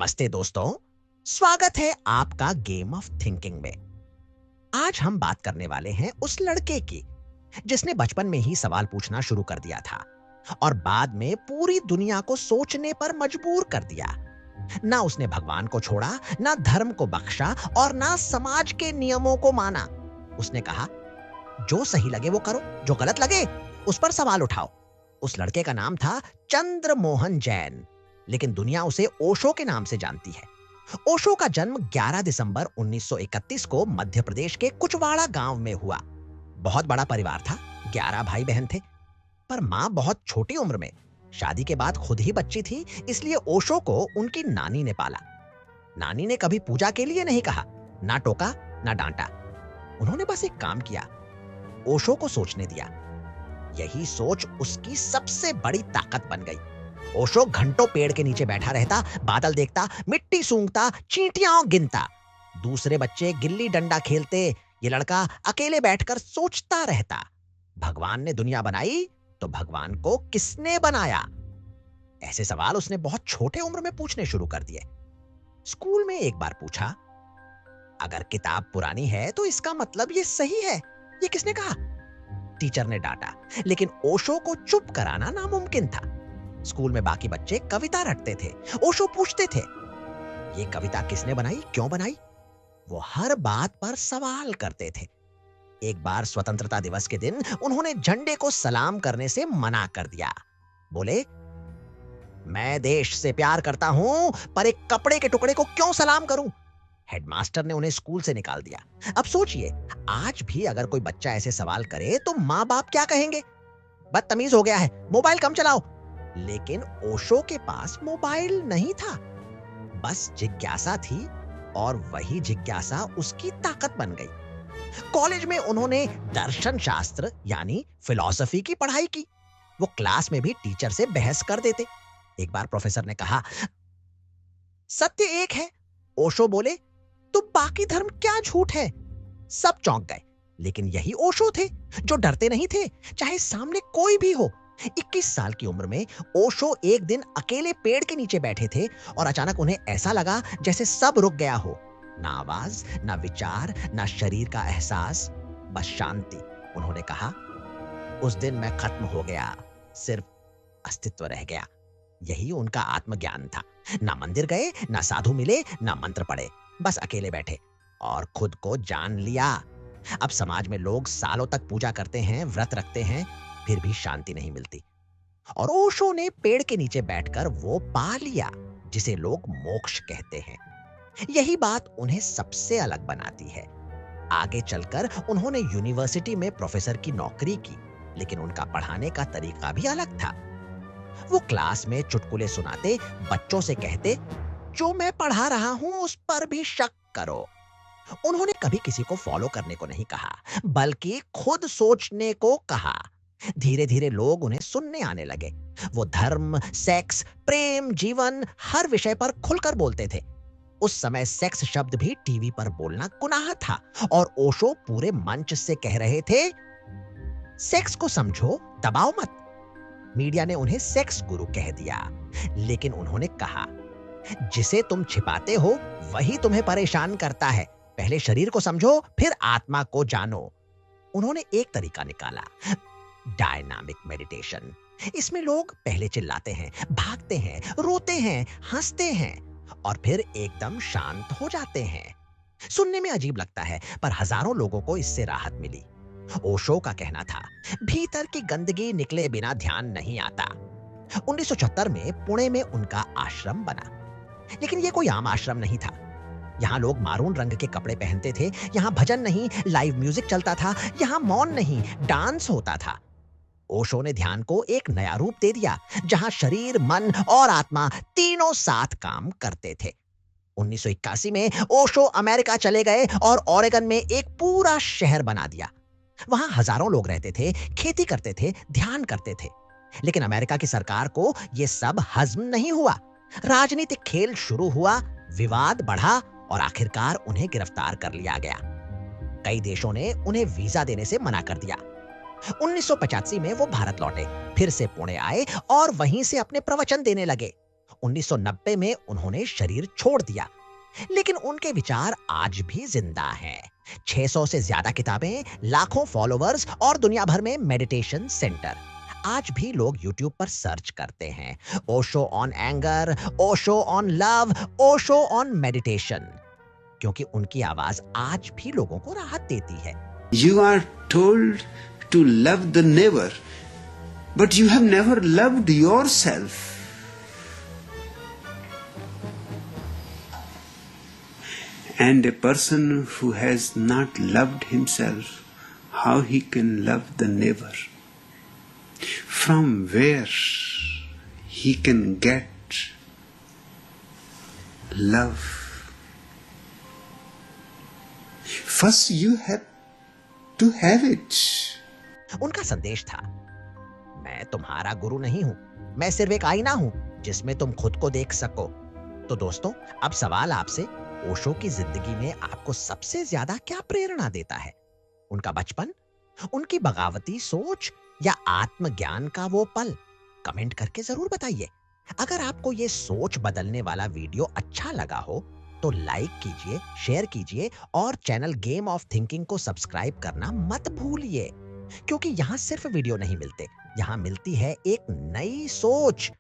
नमस्ते दोस्तों। स्वागत है आपका गेम ऑफ थिंकिंग में। आज हम बात करने वाले हैं उस लड़के की जिसने बचपन में ही सवाल पूछना शुरू कर दिया था और बाद में पूरी दुनिया को सोचने पर मजबूर कर दिया। ना उसने भगवान को छोड़ा, ना धर्म को बख्शा और ना समाज के नियमों को माना। उसने कहा, जो सही लगे वो करो, जो गलत लगे उस पर सवाल उठाओ। उस लड़के का नाम था चंद्र मोहन जैन, लेकिन दुनिया उसे ओशो के नाम से जानती है। ओशो का जन्म 11 दिसंबर 1931 को मध्य प्रदेश के कुचवाड़ा गांव में हुआ। बहुत बड़ा परिवार था, 11 भाई बहन थे। पर मां बहुत छोटी उम्र में शादी के बाद खुद ही बच्ची थी, इसलिए ओशो को उनकी नानी ने पाला। नानी ने कभी पूजा के लिए नहीं कहा, ना टोका ना डांटा। उन्होंने बस एक काम किया, ओशो को सोचने दिया। यही सोच उसकी सबसे बड़ी ताकत बन गई। ओशो घंटों पेड़ के नीचे बैठा रहता, बादल देखता, मिट्टी सूंघता, चींटियां गिनता। दूसरे बच्चे गिल्ली डंडा खेलते, ये लड़का अकेले बैठकर सोचता रहता, भगवान ने दुनिया बनाई तो भगवान को किसने बनाया? ऐसे सवाल उसने बहुत छोटे उम्र में पूछने शुरू कर दिए। स्कूल में एक बार पूछा, अगर किताब पुरानी है तो इसका मतलब ये सही है, ये किसने कहा? टीचर ने डांटा, लेकिन ओशो को चुप कराना नामुमकिन था। स्कूल में बाकी बच्चे कविता रटते थे, ओशो पूछते थे, ये कविता किसने बनाई, क्यों बनाई? वो हर बात पर सवाल करते थे। एक बार स्वतंत्रता दिवस के दिन उन्होंने झंडे को सलाम करने से मना कर दिया। बोले, मैं देश से प्यार करता हूं, पर एक कपड़े के टुकड़े को क्यों सलाम करूं? हेडमास्टर ने उन्हें स्कूल से निकाल दिया। अब सोचिए, आज भी अगर कोई बच्चा ऐसे सवाल करे तो माँ बाप क्या कहेंगे? बदतमीज हो गया है, मोबाइल कम चलाओ। लेकिन ओशो के पास मोबाइल नहीं था, बस जिज्ञासा थी, और वही जिज्ञासा उसकी ताकत बन गई। कॉलेज में उन्होंने दर्शन शास्त्र यानी फिलॉसफी की पढ़ाई की। वो क्लास में भी टीचर से बहस कर देते। एक बार प्रोफेसर ने कहा, सत्य एक है। ओशो बोले, तो बाकी धर्म क्या झूठ है? सब चौंक गए, लेकिन यही ओशो थे जो डरते नहीं थे, चाहे सामने कोई भी हो। 21 साल की उम्र में ओशो एक दिन अकेले पेड़ के नीचे बैठे थे और अचानक उन्हें ऐसा लगा जैसे सब रुक गया हो। ना आवाज, ना विचार, ना शरीर का एहसास, बस शांति। उन्होंने कहा, उस दिन मैं खत्म हो गया, सिर्फ अस्तित्व रह गया। यही उनका आत्मज्ञान था। ना मंदिर गए, ना साधु मिले, ना मंत्र पढ़े, बस अकेले बैठे और खुद को जान लिया। अब समाज में लोग सालों तक पूजा करते हैं, व्रत रखते हैं, फिर भी शांति नहीं मिलती। और ओशो ने पेड़ के नीचे बैठकर वो पा लिया जिसे लोग मोक्ष कहते हैं। यही बात उन्हें सबसे अलग बनाती है। आगे चलकर उन्होंने यूनिवर्सिटी में प्रोफेसर की नौकरी की, लेकिन उनका पढ़ाने का तरीका भी अलग था। वो क्लास में चुटकुले सुनाते, बच्चों से कहते, जो मैं पढ़ा रहा हूं उस पर भी शक करो। उन्होंने कभी किसी को फॉलो करने को नहीं कहा, बल्कि खुद सोचने को कहा। धीरे धीरे लोग उन्हें सुनने आने लगे। वो धर्म, सेक्स, प्रेम, जीवन, हर विषय पर खुलकर बोलते थे। उस समय सेक्स शब्द भी टीवी पर बोलना गुनाह था और ओशो पूरे मंच से कह रहे थे, सेक्स को समझो, दबाओ मत। मीडिया ने उन्हें सेक्स गुरु कह दिया, लेकिन उन्होंने कहा, जिसे तुम छिपाते हो वही तुम्हें परेशान करता है। पहले शरीर को समझो, फिर आत्मा को जानो। उन्होंने एक तरीका निकाला, डायनामिक मेडिटेशन। इसमें लोग पहले चिल्लाते हैं, भागते हैं, रोते हैं, हंसते हैं और फिर एकदम शांत हो जाते हैं। सुनने में अजीब लगता है, पर हजारों लोगों को इससे राहत मिली। ओशो का कहना था, भीतर की गंदगी निकले बिना ध्यान नहीं आता। 1974 में पुणे में उनका आश्रम बना, लेकिन यह कोई आम आश्रम नहीं था। यहाँ लोग मारून रंग के कपड़े पहनते थे, यहाँ भजन नहीं, लाइव म्यूजिक चलता था, यहाँ मौन नहीं, डांस होता था। ओशो ने ध्यान को एक नया रूप दे दिया, जहां शरीर, मन और आत्मा तीनों साथ काम करते थे। 1981 में ओशो अमेरिका चले गए और ओरेगन में एक पूरा शहर बना दिया। वहां हजारों लोग रहते थे, खेती करते थे, ध्यान करते थे। लेकिन अमेरिका की सरकार को यह सब हजम नहीं हुआ। राजनीतिक खेल शुरू हुआ, विवाद बढ़ा और आखिरकार उन्हें गिरफ्तार कर लिया गया। कई देशों ने उन्हें वीजा देने से मना कर दिया। 1985 में वो भारत लौटे, फिर से पुणे आए और वहीं से अपने प्रवचन देने लगे। 1990 में उन्होंने शरीर छोड़ दिया, लेकिन उनके विचार आज भी जिंदा हैं। 600 से ज्यादा किताबें, लाखों फॉलोअर्स और दुनिया भर में मेडिटेशन सेंटर। आज भी लोग YouTube पर सर्च करते हैं, Osho on anger, Osho on love, Osho on meditation, क्योंकि उनकी आवाज आज भी लोगों को राहत देती है। You are told to love the neighbor, but you have never loved yourself. And a person who has not loved himself, how he can love the neighbor? From where he can get love? First you have to have it. उनका संदेश था, मैं तुम्हारा गुरु नहीं हूं, मैं सिर्फ एक आईना हूं जिसमें तुम खुद को देख सको। तो दोस्तों, अब सवाल आपसे, ओशो की जिंदगी में आपको सबसे ज्यादा क्या प्रेरणा देता है? उनका बचपन, उनकी बगावती सोच या आत्मज्ञान का वो पल? कमेंट करके जरूर बताइए। अगर आपको ये सोच बदलने वाला वीडियो अच्छा लगा हो तो लाइक कीजिए, शेयर कीजिए और चैनल गेम ऑफ थिंकिंग को सब्सक्राइब करना मत भूलिए, क्योंकि यहां सिर्फ वीडियो नहीं मिलते, यहां मिलती है एक नई सोच।